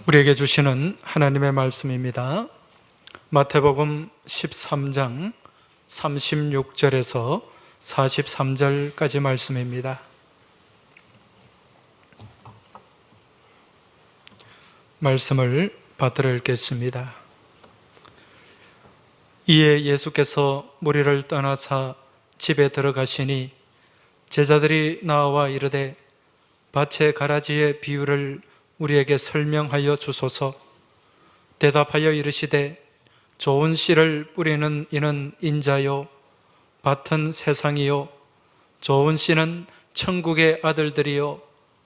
우리에게 주시는 하나님의 말씀입니다. 마태복음 13장 36절에서 43절까지 말씀입니다. 말씀을 받들어 읽겠습니다. 이에 예수께서 무리를 떠나사 집에 들어가시니 제자들이 나와 이르되 밭의 가라지의 비유를 우리에게 설명하여 주소서. 대답하여 이르시되 좋은 씨를 뿌리는 이는 인자요 밭은 세상이요 좋은 씨는 천국의 아들들이요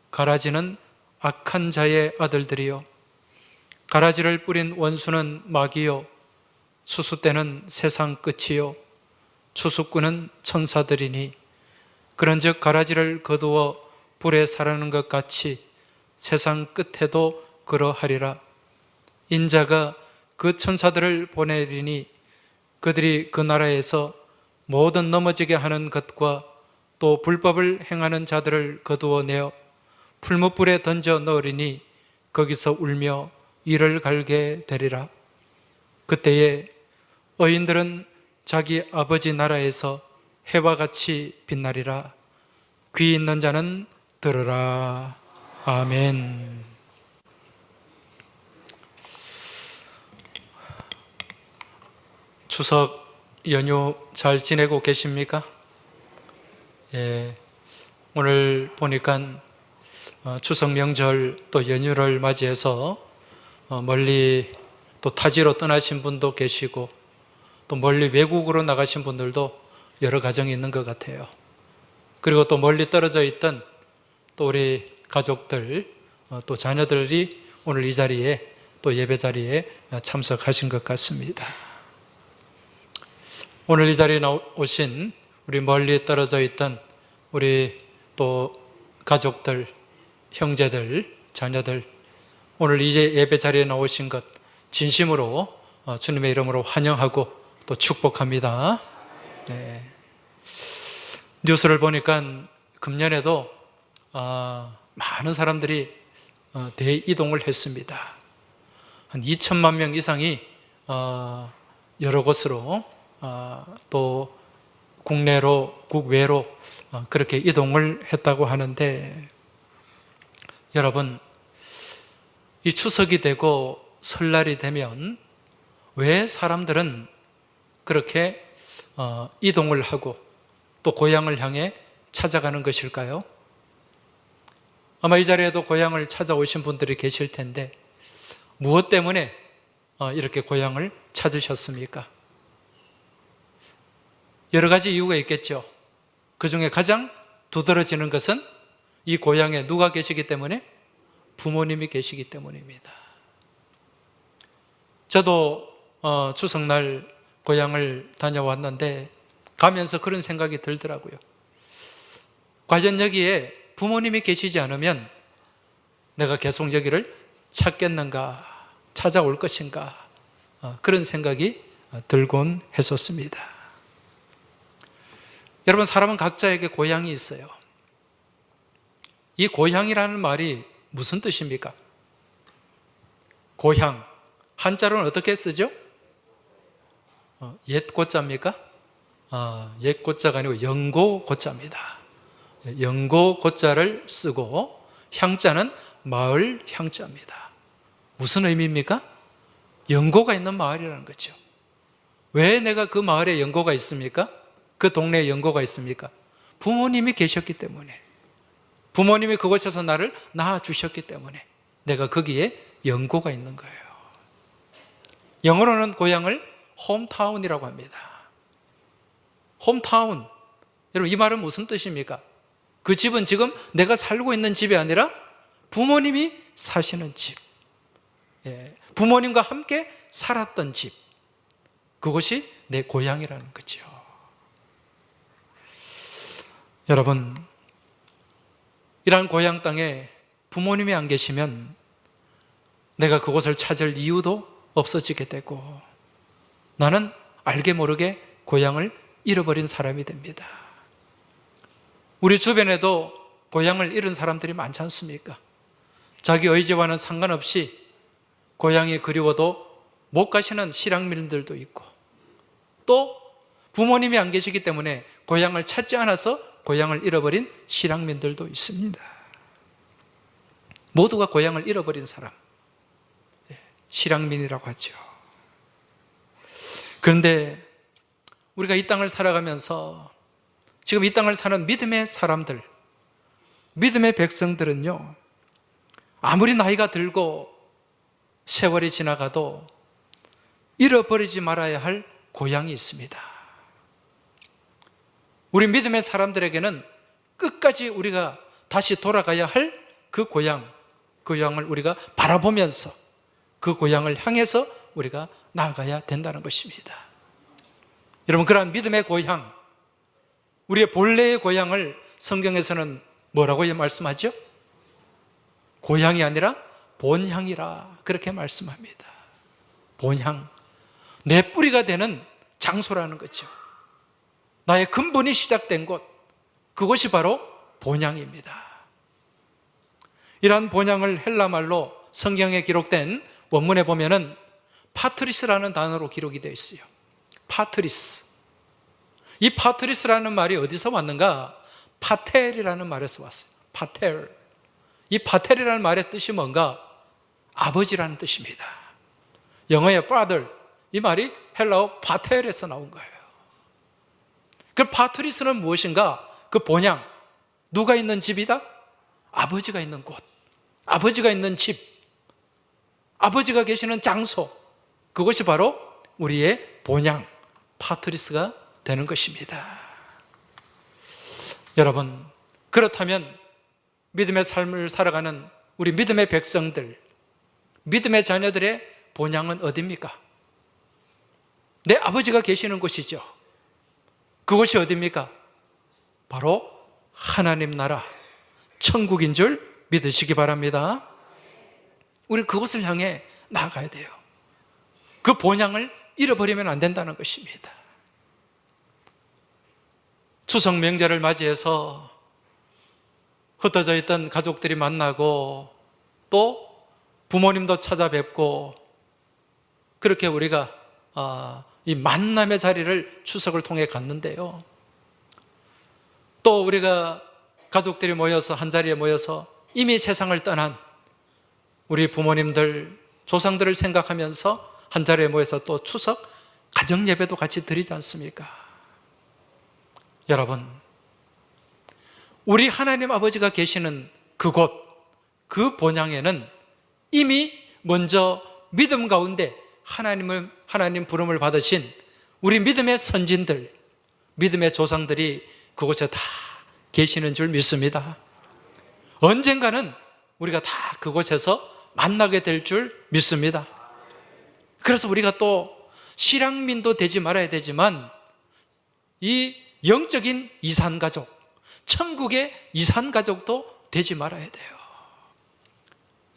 가라지는 악한 자의 아들들이요 가라지를 뿌린 원수는 마귀요 추수 때는 세상 끝이요 추수꾼은 천사들이니 그런즉 가라지를 거두어 불에 사르는 것 같이 세상 끝에도 그러하리라. 인자가 그 천사들을 보내리니 그들이 그 나라에서 모든 넘어지게 하는 것과 또 불법을 행하는 자들을 거두어내어 풀무불에 던져 넣으리니 거기서 울며 이를 갈게 되리라. 그때에 의인들은 자기 아버지 나라에서 해와 같이 빛나리라. 귀 있는 자는 들으라. 아멘. 추석 연휴 잘 지내고 계십니까? 예, 오늘 보니까 추석 명절 또 연휴를 맞이해서 멀리 또 타지로 떠나신 분도 계시고 또 멀리 외국으로 나가신 분들도 여러 가정이 있는 것 같아요. 그리고 또 멀리 떨어져 있던 또 우리 가족들, 또 자녀들이 오늘 이 자리에 또 예배 자리에 참석하신 것 같습니다. 오늘 이 자리에 오신 우리 멀리 떨어져 있던 우리 또 가족들, 형제들, 자녀들, 오늘 이제 예배 자리에 나오신 것 진심으로 주님의 이름으로 환영하고 또 축복합니다. 네. 뉴스를 보니까 금년에도 많은 사람들이 대이동을 했습니다. 한 2천만 명 이상이 여러 곳으로 또 국내로 국외로 그렇게 이동을 했다고 하는데, 여러분, 이 추석이 되고 설날이 되면 왜 사람들은 그렇게 이동을 하고 또 고향을 향해 찾아가는 것일까요? 아마 이 자리에도 고향을 찾아오신 분들이 계실 텐데 무엇 때문에 이렇게 고향을 찾으셨습니까? 여러 가지 이유가 있겠죠. 그 중에 가장 두드러지는 것은 이 고향에 누가 계시기 때문에? 부모님이 계시기 때문입니다. 저도 추석날 고향을 다녀왔는데 가면서 그런 생각이 들더라고요. 과연 여기에 부모님이 계시지 않으면 내가 계속 여기를 찾겠는가, 찾아올 것인가, 그런 생각이 들곤 했었습니다. 여러분, 사람은 각자에게 고향이 있어요. 이 고향이라는 말이 무슨 뜻입니까? 고향, 한자로는 어떻게 쓰죠? 옛 고자입니까? 옛 고자가 아니고 영고 고자입니다. 영고 고자를 쓰고 향자는 마을 향자입니다. 무슨 의미입니까? 영고가 있는 마을이라는 거죠. 왜 내가 그 마을에 영고가 있습니까? 그 동네에 영고가 있습니까? 부모님이 계셨기 때문에, 부모님이 그곳에서 나를 낳아주셨기 때문에 내가 거기에 영고가 있는 거예요. 영어로는 고향을 홈타운이라고 합니다. 홈타운, 여러분, 이 말은 무슨 뜻입니까? 그 집은 지금 내가 살고 있는 집이 아니라 부모님이 사시는 집, 부모님과 함께 살았던 집, 그것이 내 고향이라는 거죠. 여러분, 이러한 고향 땅에 부모님이 안 계시면 내가 그곳을 찾을 이유도 없어지게 되고 나는 알게 모르게 고향을 잃어버린 사람이 됩니다. 우리 주변에도 고향을 잃은 사람들이 많지 않습니까? 자기 의지와는 상관없이 고향이 그리워도 못 가시는 실향민들도 있고, 또 부모님이 안 계시기 때문에 고향을 찾지 않아서 고향을 잃어버린 실향민들도 있습니다. 모두가 고향을 잃어버린 사람, 실향민이라고 하죠. 그런데 우리가 이 땅을 살아가면서 지금 이 땅을 사는 믿음의 사람들, 믿음의 백성들은요, 아무리 나이가 들고 세월이 지나가도 잃어버리지 말아야 할 고향이 있습니다. 우리 믿음의 사람들에게는 끝까지 우리가 다시 돌아가야 할 그 고향, 그 고향을 우리가 바라보면서 그 고향을 향해서 우리가 나아가야 된다는 것입니다. 여러분, 그러한 믿음의 고향, 우리의 본래의 고향을 성경에서는 뭐라고 말씀하죠? 고향이 아니라 본향이라 그렇게 말씀합니다. 본향, 내 뿌리가 되는 장소라는 거죠. 나의 근본이 시작된 곳, 그것이 바로 본향입니다. 이러한 본향을 헬라말로 성경에 기록된 원문에 보면은 파트리스라는 단어로 기록이 되어 있어요. 파트리스. 이 파트리스라는 말이 어디서 왔는가? 파텔이라는 말에서 왔어요. 파텔. 이 파텔이라는 말의 뜻이 뭔가? 아버지라는 뜻입니다. 영어의 father, 이 말이 헬라어 파텔에서 나온 거예요. 그 파트리스는 무엇인가? 그 본향, 누가 있는 집이다? 아버지가 있는 곳, 아버지가 있는 집, 아버지가 계시는 장소, 그것이 바로 우리의 본향, 파트리스가 되는 것입니다. 여러분, 그렇다면 믿음의 삶을 살아가는 우리 믿음의 백성들, 믿음의 자녀들의 본향은 어디입니까? 내 아버지가 계시는 곳이죠. 그곳이 어디입니까? 바로 하나님 나라, 천국인 줄 믿으시기 바랍니다. 우리 그곳을 향해 나아가야 돼요. 그 본향을 잃어버리면 안 된다는 것입니다. 추석 명절을 맞이해서 흩어져 있던 가족들이 만나고 또 부모님도 찾아뵙고 그렇게 우리가 이 만남의 자리를 추석을 통해 갔는데요. 또 우리가 가족들이 모여서 한자리에 모여서 이미 세상을 떠난 우리 부모님들, 조상들을 생각하면서 한자리에 모여서 또 추석 가정 예배도 같이 드리지 않습니까? 여러분, 우리 하나님 아버지가 계시는 그곳, 그 본향에는 이미 먼저 믿음 가운데 하나님 부름을 받으신 우리 믿음의 선진들, 믿음의 조상들이 그곳에 다 계시는 줄 믿습니다. 언젠가는 우리가 다 그곳에서 만나게 될 줄 믿습니다. 그래서 우리가 또 실향민도 되지 말아야 되지만 이 영적인 이산가족, 천국의 이산가족도 되지 말아야 돼요.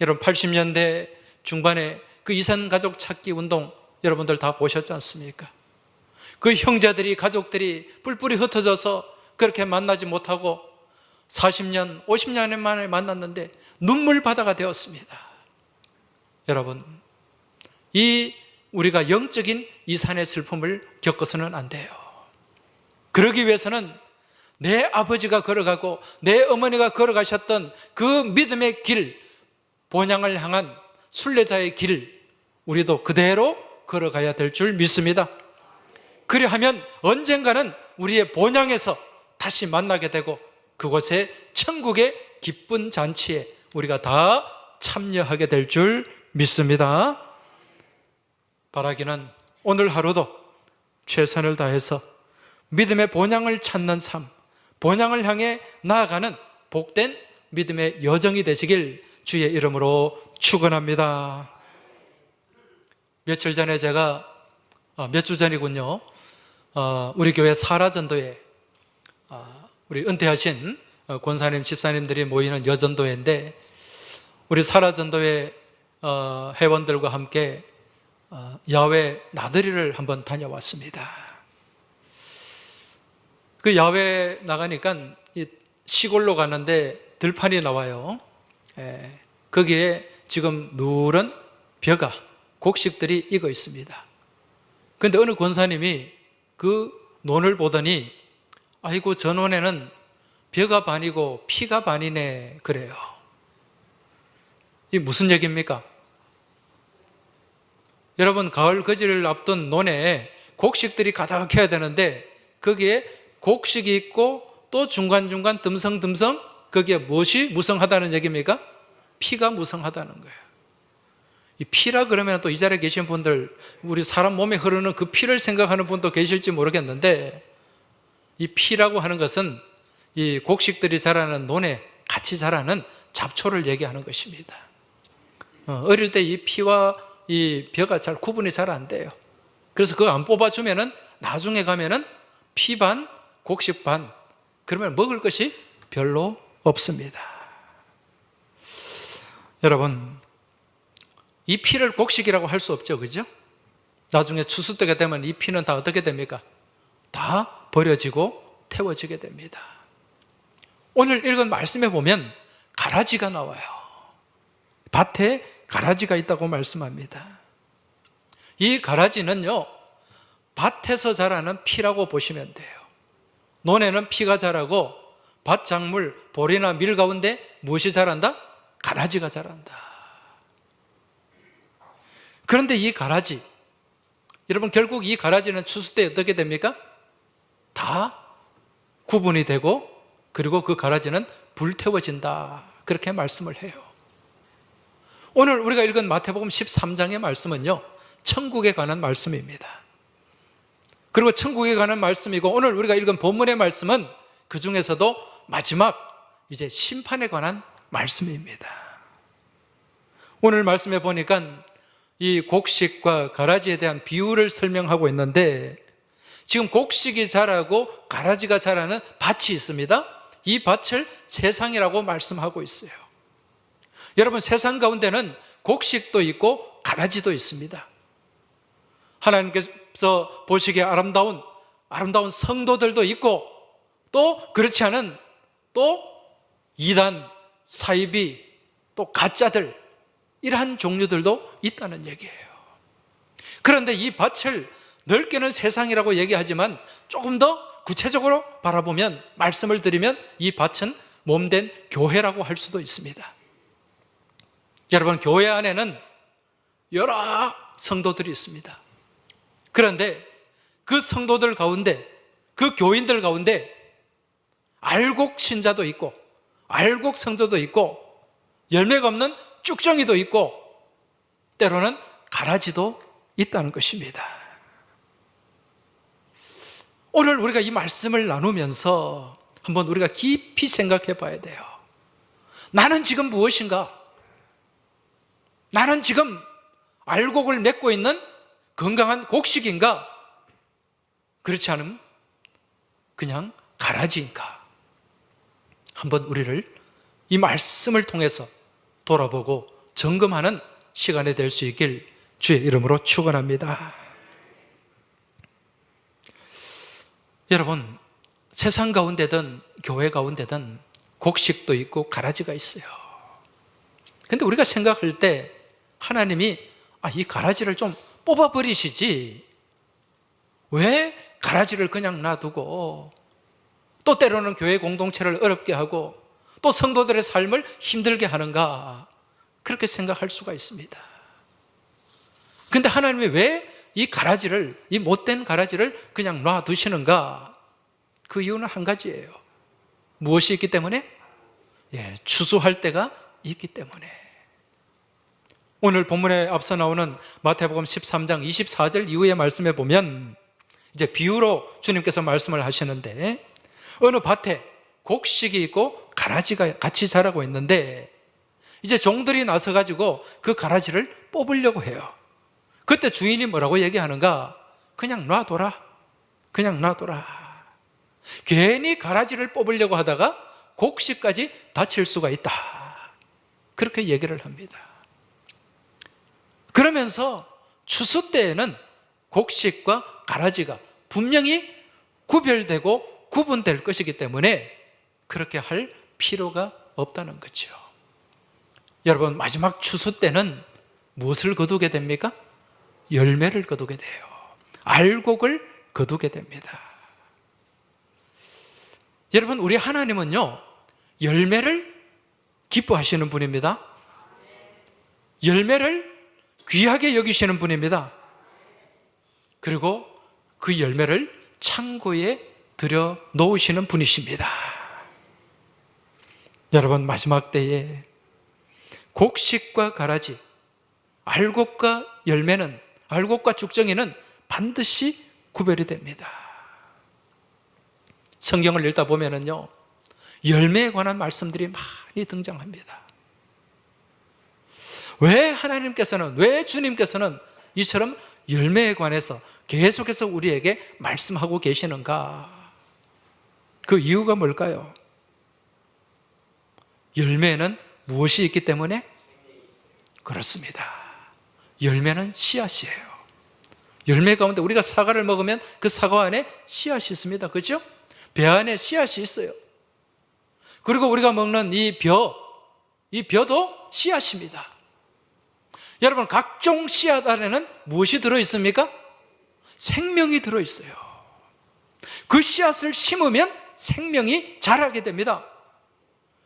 여러분, 80년대 중반에 그 이산가족 찾기 운동 여러분들 다 보셨지 않습니까? 그 형제들이, 가족들이 뿔뿔이 흩어져서 그렇게 만나지 못하고 40년, 50년 만에 만났는데 눈물바다가 되었습니다. 여러분, 우리가 영적인 이산의 슬픔을 겪어서는 안 돼요. 그러기 위해서는 내 아버지가 걸어가고 내 어머니가 걸어가셨던 그 믿음의 길, 본향을 향한 순례자의 길, 우리도 그대로 걸어가야 될 줄 믿습니다. 그리하면 언젠가는 우리의 본향에서 다시 만나게 되고 그곳에 천국의 기쁜 잔치에 우리가 다 참여하게 될 줄 믿습니다. 바라기는 오늘 하루도 최선을 다해서 믿음의 본향을 찾는 삶, 본향을 향해 나아가는 복된 믿음의 여정이 되시길 주의 이름으로 축원합니다. 며칠 전에 제가 몇 주 전이군요, 우리 교회 사라전도회, 우리 은퇴하신 권사님, 집사님들이 모이는 여전도회인데 우리 사라전도회 회원들과 함께 야외 나들이를 한번 다녀왔습니다. 그 야외 나가니까 시골로 가는데 들판이 나와요. 거기에 지금 누런 벼가, 곡식들이 익어 있습니다. 그런데 어느 권사님이 그 논을 보더니 아이고 저 논에는 벼가 반이고 피가 반이네 그래요. 이게 무슨 얘기입니까? 여러분, 가을 거지를 앞둔 논에 곡식들이 가득해야 되는데 거기에 곡식이 있고 또 중간중간 듬성듬성 거기에 무엇이 무성하다는 얘기입니까? 피가 무성하다는 거예요. 이 피라 그러면 또 이 자리에 계신 분들, 우리 사람 몸에 흐르는 그 피를 생각하는 분도 계실지 모르겠는데, 이 피라고 하는 것은 이 곡식들이 자라는 논에 같이 자라는 잡초를 얘기하는 것입니다. 어릴 때 이 피와 이 벼가 잘 구분이 잘 안 돼요. 그래서 그거 안 뽑아주면은 나중에 가면은 피 반, 곡식 반, 그러면 먹을 것이 별로 없습니다. 여러분, 이 피를 곡식이라고 할 수 없죠, 그죠? 나중에 추수 때가 되면 이 피는 다 어떻게 됩니까? 다 버려지고 태워지게 됩니다. 오늘 읽은 말씀에 보면 가라지가 나와요. 밭에 가라지가 있다고 말씀합니다. 이 가라지는요, 밭에서 자라는 피라고 보시면 돼요. 논에는 피가 자라고 밭 작물, 보리나 밀 가운데 무엇이 자란다? 가라지가 자란다. 그런데 이 가라지, 여러분 결국 이 가라지는 추수 때 어떻게 됩니까? 다 구분이 되고 그리고 그 가라지는 불태워진다, 그렇게 말씀을 해요. 오늘 우리가 읽은 마태복음 13장의 말씀은요, 천국에 관한 말씀입니다. 그리고 천국에 관한 말씀이고, 오늘 우리가 읽은 본문의 말씀은 그 중에서도 마지막 이제 심판에 관한 말씀입니다. 오늘 말씀에 보니까 이 곡식과 가라지에 대한 비유를 설명하고 있는데, 지금 곡식이 자라고 가라지가 자라는 밭이 있습니다. 이 밭을 세상이라고 말씀하고 있어요. 여러분, 세상 가운데는 곡식도 있고 가라지도 있습니다. 하나님께서 보시기에 아름다운 성도들도 있고, 또 그렇지 않은 또 이단, 사이비, 또 가짜들, 이러한 종류들도 있다는 얘기예요. 그런데 이 밭을 넓게는 세상이라고 얘기하지만 조금 더 구체적으로 바라보면, 말씀을 드리면 이 밭은 몸된 교회라고 할 수도 있습니다. 여러분, 교회 안에는 여러 성도들이 있습니다. 그런데 그 성도들 가운데, 그 교인들 가운데 알곡 신자도 있고 알곡 성도도 있고 열매가 없는 쭉정이도 있고 때로는 가라지도 있다는 것입니다. 오늘 우리가 이 말씀을 나누면서 한번 우리가 깊이 생각해 봐야 돼요. 나는 지금 무엇인가? 나는 지금 알곡을 맺고 있는 건강한 곡식인가? 그렇지 않으면 그냥 가라지인가? 한번 우리를 이 말씀을 통해서 돌아보고 점검하는 시간이 될 수 있길 주의 이름으로 축원합니다. 여러분, 세상 가운데든 교회 가운데든 곡식도 있고 가라지가 있어요. 근데 우리가 생각할 때 하나님이 이 가라지를 좀 뽑아버리시지, 왜 가라지를 그냥 놔두고 또 때로는 교회 공동체를 어렵게 하고 또 성도들의 삶을 힘들게 하는가, 그렇게 생각할 수가 있습니다. 근데 하나님이 왜 이 가라지를, 이 못된 가라지를 그냥 놔두시는가? 그 이유는 한 가지예요. 무엇이 있기 때문에? 추수할 때가 있기 때문에. 오늘 본문에 앞서 나오는 마태복음 13장 24절 이후의 말씀에 보면 이제 비유로 주님께서 말씀을 하시는데, 어느 밭에 곡식이 있고 가라지가 같이 자라고 있는데 이제 종들이 나서 가지고 그 가라지를 뽑으려고 해요. 그때 주인이 뭐라고 얘기하는가? 그냥 놔둬라, 그냥 놔둬라. 괜히 가라지를 뽑으려고 하다가 곡식까지 다칠 수가 있다, 그렇게 얘기를 합니다. 그러면서 추수 때에는 곡식과 가라지가 분명히 구별되고 구분될 것이기 때문에 그렇게 할 필요가 없다는 거죠. 여러분, 마지막 추수 때는 무엇을 거두게 됩니까? 열매를 거두게 돼요. 알곡을 거두게 됩니다. 여러분, 우리 하나님은요, 열매를 기뻐하시는 분입니다. 열매를 귀하게 여기시는 분입니다. 그리고 그 열매를 창고에 들여 놓으시는 분이십니다. 여러분, 마지막 때에 곡식과 가라지, 알곡과 열매는, 알곡과 죽정이는 반드시 구별이 됩니다. 성경을 읽다 보면은요, 열매에 관한 말씀들이 많이 등장합니다. 왜 하나님께서는, 왜 주님께서는 이처럼 열매에 관해서 계속해서 우리에게 말씀하고 계시는가? 그 이유가 뭘까요? 열매에는 무엇이 있기 때문에? 그렇습니다. 열매는 씨앗이에요. 열매 가운데 우리가 사과를 먹으면 그 사과 안에 씨앗이 있습니다. 그죠? 배 안에 씨앗이 있어요. 그리고 우리가 먹는 이 벼도 씨앗입니다. 여러분, 각종 씨앗 안에는 무엇이 들어있습니까? 생명이 들어있어요. 그 씨앗을 심으면 생명이 자라게 됩니다.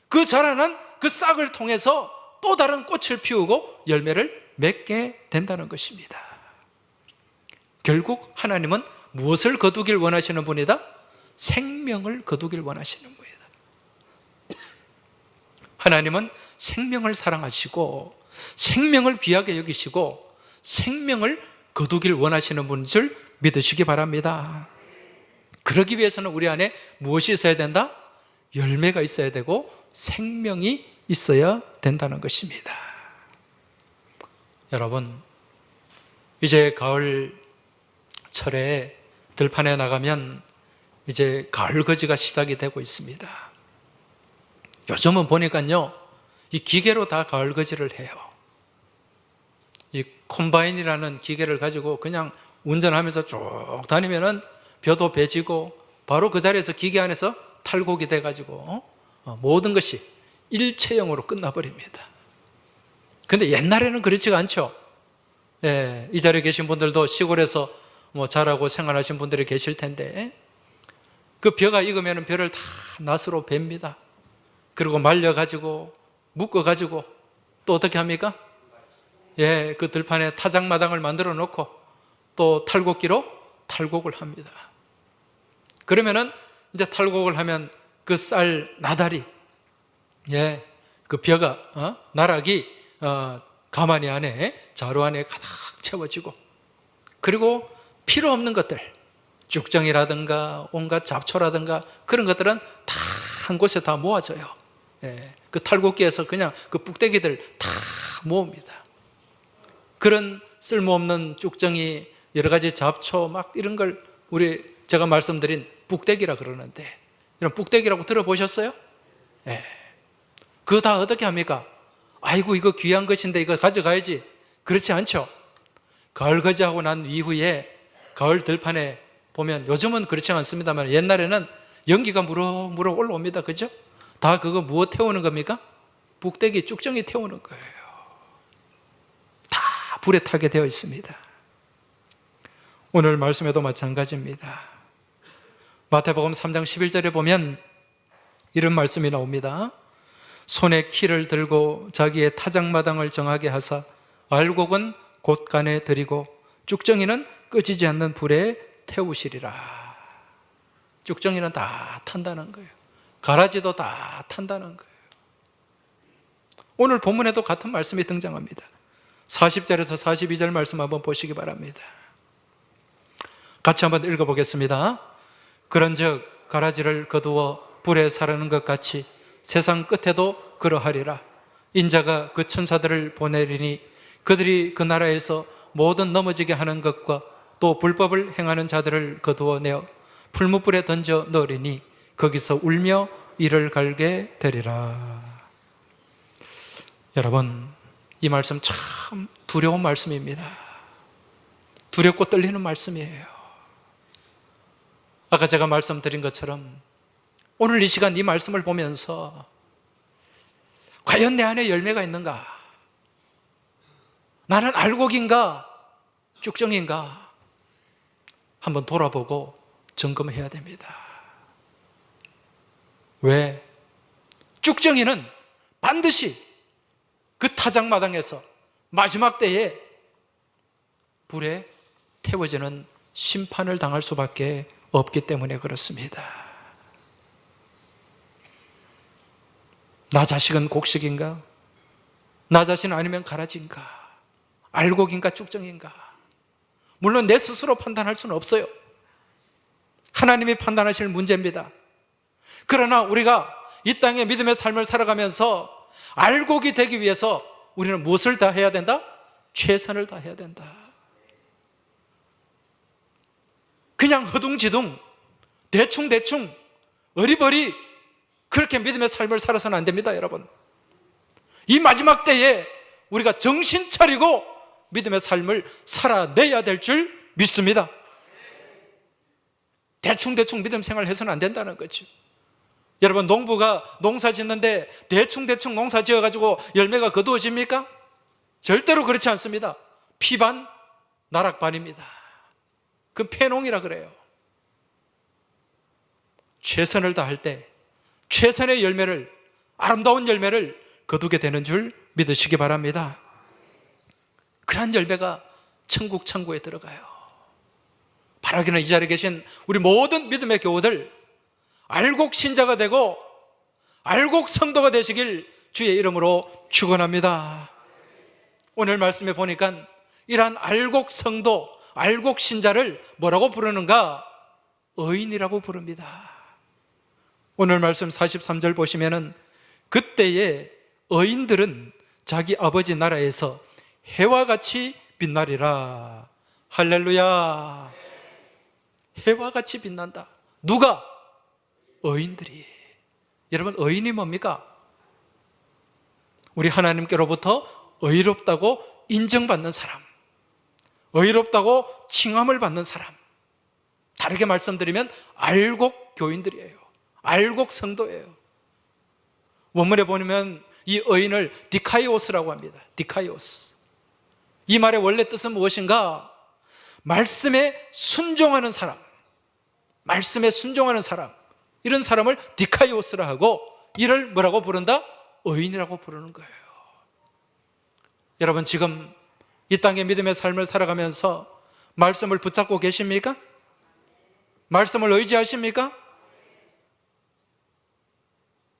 그 자라는 그 싹을 통해서 또 다른 꽃을 피우고 열매를 맺게 된다는 것입니다. 결국 하나님은 무엇을 거두길 원하시는 분이다? 생명을 거두길 원하시는 분이다. 하나님은 생명을 사랑하시고 생명을 귀하게 여기시고 생명을 거두길 원하시는 분인 줄 믿으시기 바랍니다. 그러기 위해서는 우리 안에 무엇이 있어야 된다? 열매가 있어야 되고 생명이 있어야 된다는 것입니다. 여러분, 이제 가을철에 들판에 나가면 이제 가을거지가 시작이 되고 있습니다. 요즘은 보니까요, 이 기계로 다 가을거지를 해요. 이 콤바인이라는 기계를 가지고 그냥 운전하면서 쭉 다니면은 벼도 베지고 바로 그 자리에서 기계 안에서 탈곡이 돼가지고 모든 것이 일체형으로 끝나버립니다. 근데 옛날에는 그렇지가 않죠. 예, 이 자리에 계신 분들도 시골에서 자라고 생활하신 분들이 계실 텐데, 그 벼가 익으면 벼를 다 낫으로 뵭니다. 그리고 말려가지고 묶어가지고 또 어떻게 합니까? 예, 그 들판에 타작마당을 만들어 놓고 또 탈곡기로 탈곡을 합니다. 그러면은 이제 탈곡을 하면 그 쌀 나다리, 예, 그 벼가 나락이 가마니 안에, 자루 안에 가득 채워지고, 그리고 필요 없는 것들, 죽정이라든가 온갖 잡초라든가 그런 것들은 다 한 곳에 다 모아져요. 예, 그 탈곡기에서 그냥 그 뿍대기들 다 모읍니다. 그런 쓸모없는 쭉정이, 여러 가지 잡초 막 이런 걸 제가 말씀드린 뿍대기라 그러는데, 이런 뿍대기라고 들어보셨어요? 예. 그거 다 어떻게 합니까? 아이고, 이거 귀한 것인데 이거 가져가야지. 그렇지 않죠? 가을거지하고 난 이후에 가을 들판에 보면, 요즘은 그렇지 않습니다만 옛날에는 연기가 무럭무럭 올라옵니다. 그죠? 다 그거 무엇 태우는 겁니까? 뿍대기, 쭉정이 태우는 거예요. 다 불에 타게 되어 있습니다. 오늘 말씀에도 마찬가지입니다. 마태복음 3장 11절에 보면 이런 말씀이 나옵니다. 손에 키를 들고 자기의 타작마당을 정하게 하사 알곡은 곳간에 들이고 쭉정이는 꺼지지 않는 불에 태우시리라. 쭉정이는 다 탄다는 거예요. 가라지도 다 탄다는 거예요. 오늘 본문에도 같은 말씀이 등장합니다. 40절에서 42절 말씀 한번 보시기 바랍니다. 같이 한번 읽어보겠습니다. 그런즉 가라지를 거두어 불에 사르는 것 같이 세상 끝에도 그러하리라. 인자가 그 천사들을 보내리니 그들이 그 나라에서 모든 넘어지게 하는 것과 또 불법을 행하는 자들을 거두어 내어 풀무불에 던져 넣으리니 거기서 울며 이를 갈게 되리라. 여러분, 이 말씀 참 두려운 말씀입니다. 두렵고 떨리는 말씀이에요. 아까 제가 말씀드린 것처럼 오늘 이 시간 이 말씀을 보면서 과연 내 안에 열매가 있는가? 나는 알곡인가 쭉정인가 한번 돌아보고 점검해야 됩니다. 왜? 쭉정이는 반드시 그 타작마당에서 마지막 때에 불에 태워지는 심판을 당할 수밖에 없기 때문에 그렇습니다. 나 자식은 곡식인가? 나 자신 아니면 가라지인가? 알곡인가 쭉정인가? 물론 내 스스로 판단할 수는 없어요. 하나님이 판단하실 문제입니다. 그러나 우리가 이 땅에 믿음의 삶을 살아가면서 알곡이 되기 위해서 우리는 무엇을 다 해야 된다? 최선을 다해야 된다. 그냥 허둥지둥 대충 어리버리 그렇게 믿음의 삶을 살아서는 안 됩니다, 여러분. 이 마지막 때에 우리가 정신 차리고 믿음의 삶을 살아내야 될 줄 믿습니다. 대충 믿음 생활을 해서는 안 된다는 거죠. 여러분, 농부가 농사 짓는데 대충 농사 지어가지고 열매가 거두어집니까? 절대로 그렇지 않습니다. 피반 나락반입니다. 그 패농이라 그래요. 최선을 다할 때 최선의 열매를, 아름다운 열매를 거두게 되는 줄 믿으시기 바랍니다. 그러한 열매가 천국 창고에 들어가요. 바라기는 이 자리에 계신 우리 모든 믿음의 교우들 알곡 신자가 되고 알곡 성도가 되시길 주의 이름으로 축원합니다. 오늘 말씀에 보니까 이러한 알곡 성도, 알곡 신자를 뭐라고 부르는가? 의인이라고 부릅니다. 오늘 말씀 43절 보시면은 그때에 의인들은 자기 아버지 나라에서 해와 같이 빛나리라. 할렐루야. 해와 같이 빛난다. 누가? 의인들이. 여러분, 의인이 뭡니까? 우리 하나님께로부터 의롭다고 인정받는 사람, 의롭다고 칭함을 받는 사람. 다르게 말씀드리면 알곡 교인들이에요. 알곡 성도예요. 원문에 보면 이 의인을 디카이오스라고 합니다. 디카이오스. 이 말의 원래 뜻은 무엇인가? 말씀에 순종하는 사람, 말씀에 순종하는 사람, 이런 사람을 디카이오스라 하고 이를 뭐라고 부른다? 의인이라고 부르는 거예요. 여러분, 지금 이 땅의 믿음의 삶을 살아가면서 말씀을 붙잡고 계십니까? 말씀을 의지하십니까?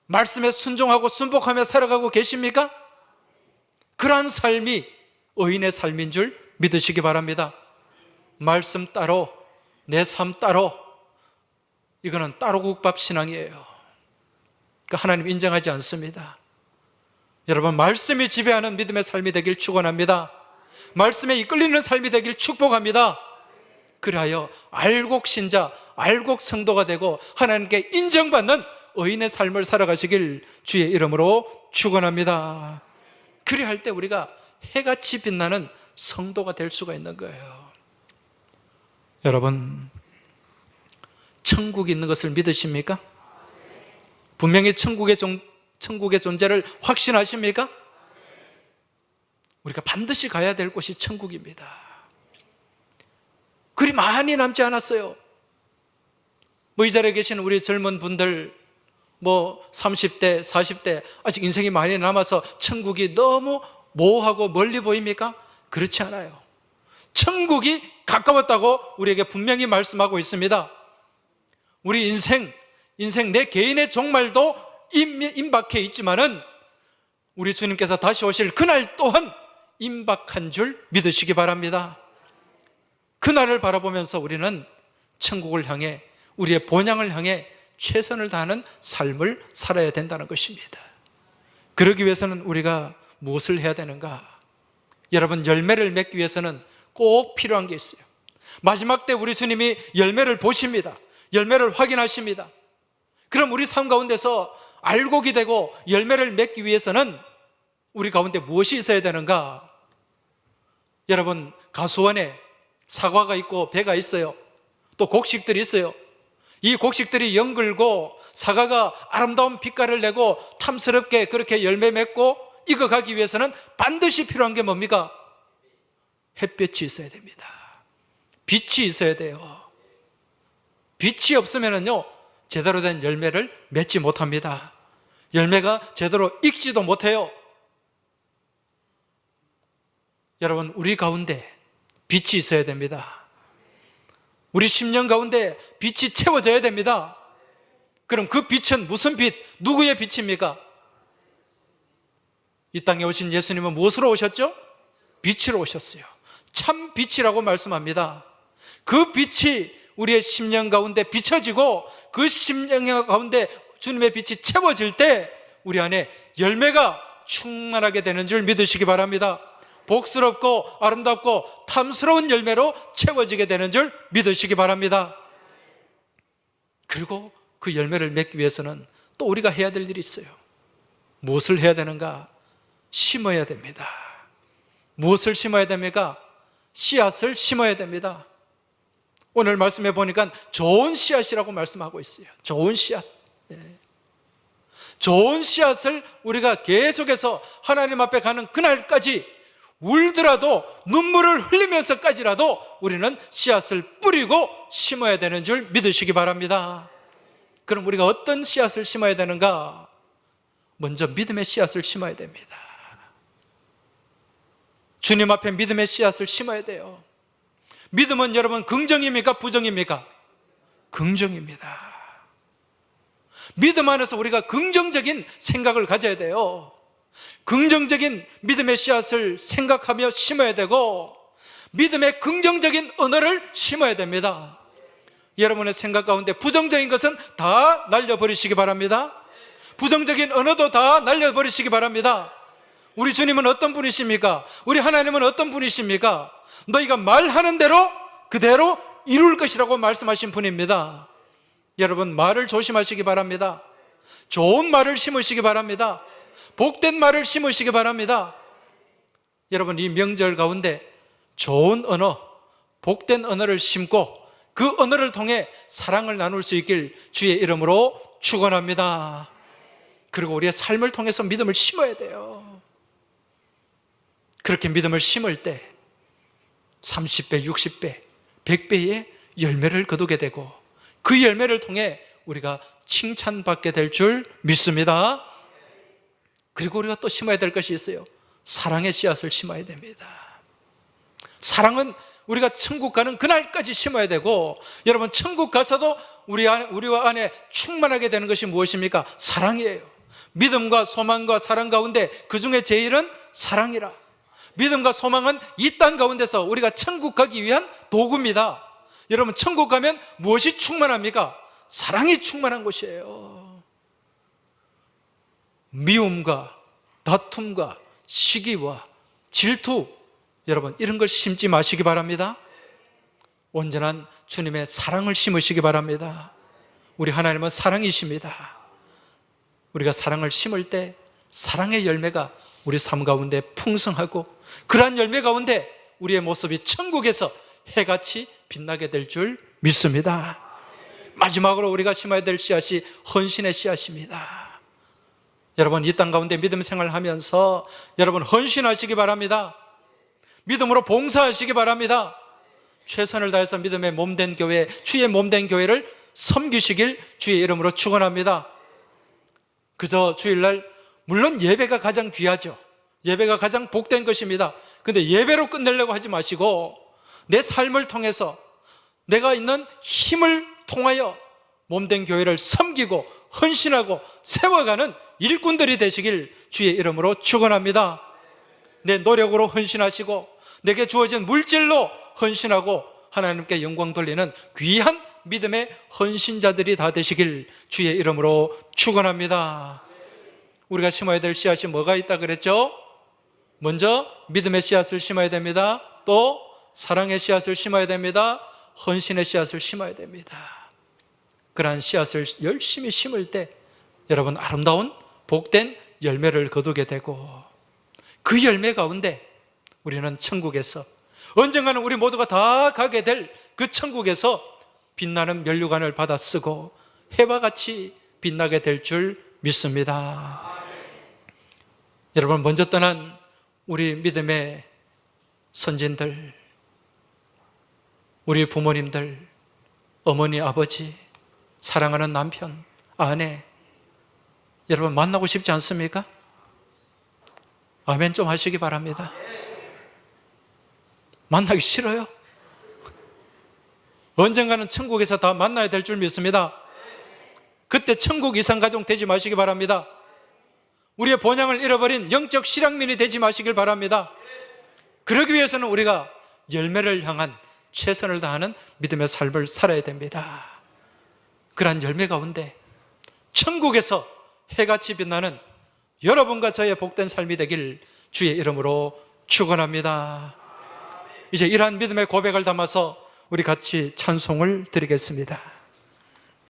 말씀에 순종하고 순복하며 살아가고 계십니까? 그러한 삶이 의인의 삶인 줄 믿으시기 바랍니다. 말씀 따로, 내 삶 따로, 이거는 따로국밥 신앙이에요. 그러니까 하나님 인정하지 않습니다. 여러분, 말씀이 지배하는 믿음의 삶이 되길 축원합니다. 말씀에 이끌리는 삶이 되길 축복합니다. 그리하여 알곡 신자, 알곡 성도가 되고 하나님께 인정받는 의인의 삶을 살아가시길 주의 이름으로 축원합니다. 그리할 때 우리가 해같이 빛나는 성도가 될 수가 있는 거예요. 여러분, 천국이 있는 것을 믿으십니까? 분명히 천국의 존재를 확신하십니까? 우리가 반드시 가야 될 곳이 천국입니다. 그리 많이 남지 않았어요. 이 자리에 계신 우리 젊은 분들 30대, 40대 아직 인생이 많이 남아서 천국이 너무 모호하고 멀리 보입니까? 그렇지 않아요. 천국이 가까웠다고 우리에게 분명히 말씀하고 있습니다. 우리 인생 내 개인의 종말도 임박해 있지만은 우리 주님께서 다시 오실 그날 또한 임박한 줄 믿으시기 바랍니다. 그날을 바라보면서 우리는 천국을 향해, 우리의 본향을 향해 최선을 다하는 삶을 살아야 된다는 것입니다. 그러기 위해서는 우리가 무엇을 해야 되는가? 여러분, 열매를 맺기 위해서는 꼭 필요한 게 있어요. 마지막 때 우리 주님이 열매를 보십니다. 열매를 확인하십니다. 그럼 우리 삶 가운데서 알곡이 되고 열매를 맺기 위해서는 우리 가운데 무엇이 있어야 되는가? 여러분, 가수원에 사과가 있고 배가 있어요. 또 곡식들이 있어요. 이 곡식들이 연글고 사과가 아름다운 빛깔을 내고 탐스럽게 그렇게 열매 맺고 익어가기 위해서는 반드시 필요한 게 뭡니까? 햇볕이 있어야 됩니다. 빛이 있어야 돼요. 빛이 없으면요 제대로 된 열매를 맺지 못합니다. 열매가 제대로 익지도 못해요. 여러분, 우리 가운데 빛이 있어야 됩니다. 우리 심령 가운데 빛이 채워져야 됩니다. 그럼 그 빛은 무슨 빛? 누구의 빛입니까? 이 땅에 오신 예수님은 무엇으로 오셨죠? 빛으로 오셨어요. 참 빛이라고 말씀합니다. 그 빛이 우리의 심령 가운데 비춰지고 그 심령 가운데 주님의 빛이 채워질 때 우리 안에 열매가 충만하게 되는 줄 믿으시기 바랍니다. 복스럽고 아름답고 탐스러운 열매로 채워지게 되는 줄 믿으시기 바랍니다. 그리고 그 열매를 맺기 위해서는 또 우리가 해야 될 일이 있어요. 무엇을 해야 되는가? 심어야 됩니다. 무엇을 심어야 됩니까? 씨앗을 심어야 됩니다. 오늘 말씀해 보니까 좋은 씨앗이라고 말씀하고 있어요. 좋은 씨앗. 좋은 씨앗을 우리가 계속해서 하나님 앞에 가는 그날까지 울더라도 눈물을 흘리면서까지라도 우리는 씨앗을 뿌리고 심어야 되는 줄 믿으시기 바랍니다. 그럼 우리가 어떤 씨앗을 심어야 되는가? 먼저 믿음의 씨앗을 심어야 됩니다. 주님 앞에 믿음의 씨앗을 심어야 돼요. 믿음은 여러분 긍정입니까? 부정입니까? 긍정입니다. 믿음 안에서 우리가 긍정적인 생각을 가져야 돼요. 긍정적인 믿음의 씨앗을 생각하며 심어야 되고 믿음의 긍정적인 언어를 심어야 됩니다. 여러분의 생각 가운데 부정적인 것은 다 날려버리시기 바랍니다. 부정적인 언어도 다 날려버리시기 바랍니다. 우리 주님은 어떤 분이십니까? 우리 하나님은 어떤 분이십니까? 너희가 말하는 대로 그대로 이룰 것이라고 말씀하신 분입니다. 여러분, 말을 조심하시기 바랍니다. 좋은 말을 심으시기 바랍니다. 복된 말을 심으시기 바랍니다. 여러분, 이 명절 가운데 좋은 언어, 복된 언어를 심고 그 언어를 통해 사랑을 나눌 수 있길 주의 이름으로 축원합니다. 그리고 우리의 삶을 통해서 믿음을 심어야 돼요. 그렇게 믿음을 심을 때 30배, 60배, 100배의 열매를 거두게 되고 그 열매를 통해 우리가 칭찬받게 될 줄 믿습니다. 그리고 우리가 또 심어야 될 것이 있어요. 사랑의 씨앗을 심어야 됩니다. 사랑은 우리가 천국 가는 그날까지 심어야 되고, 여러분, 천국 가서도 우리와 안에 충만하게 되는 것이 무엇입니까? 사랑이에요. 믿음과 소망과 사랑 가운데 그 중에 제일은 사랑이라. 믿음과 소망은 이 땅 가운데서 우리가 천국 가기 위한 도구입니다. 여러분, 천국 가면 무엇이 충만합니까? 사랑이 충만한 곳이에요. 미움과 다툼과 시기와 질투, 여러분, 이런 걸 심지 마시기 바랍니다. 온전한 주님의 사랑을 심으시기 바랍니다. 우리 하나님은 사랑이십니다. 우리가 사랑을 심을 때 사랑의 열매가 우리 삶 가운데 풍성하고 그러한 열매 가운데 우리의 모습이 천국에서 해같이 빛나게 될 줄 믿습니다. 마지막으로 우리가 심어야 될 씨앗이 헌신의 씨앗입니다. 여러분, 이 땅 가운데 믿음 생활하면서 여러분 헌신하시기 바랍니다. 믿음으로 봉사하시기 바랍니다. 최선을 다해서 믿음의 몸된 교회, 주의 몸된 교회를 섬기시길 주의 이름으로 축원합니다. 그저 주일날, 물론 예배가 가장 귀하죠. 예배가 가장 복된 것입니다. 근데 예배로 끝내려고 하지 마시고 내 삶을 통해서 내가 있는 힘을 통하여 몸된 교회를 섬기고 헌신하고 세워가는 일꾼들이 되시길 주의 이름으로 축원합니다. 내 노력으로 헌신하시고 내게 주어진 물질로 헌신하고 하나님께 영광 돌리는 귀한 믿음의 헌신자들이 다 되시길 주의 이름으로 축원합니다. 우리가 심어야 될 씨앗이 뭐가 있다 그랬죠? 먼저 믿음의 씨앗을 심어야 됩니다. 또 사랑의 씨앗을 심어야 됩니다. 헌신의 씨앗을 심어야 됩니다. 그러한 씨앗을 열심히 심을 때 여러분 아름다운 복된 열매를 거두게 되고 그 열매 가운데 우리는 천국에서 언젠가는 우리 모두가 다 가게 될 그 천국에서 빛나는 면류관을 받아 쓰고 해와 같이 빛나게 될 줄 믿습니다. 여러분, 먼저 떠난 우리 믿음의 선진들, 우리 부모님들, 어머니, 아버지, 사랑하는 남편, 아내, 여러분 만나고 싶지 않습니까? 아멘 좀 하시기 바랍니다. 만나기 싫어요? 언젠가는 천국에서 다 만나야 될 줄 믿습니다. 그때 천국 이상가족 되지 마시기 바랍니다. 우리의 본향을 잃어버린 영적 실향민이 되지 마시길 바랍니다. 그러기 위해서는 우리가 열매를 향한 최선을 다하는 믿음의 삶을 살아야 됩니다. 그러한 열매 가운데 천국에서 해같이 빛나는 여러분과 저의 복된 삶이 되길 주의 이름으로 축원합니다. 이제 이러한 믿음의 고백을 담아서 우리 같이 찬송을 드리겠습니다.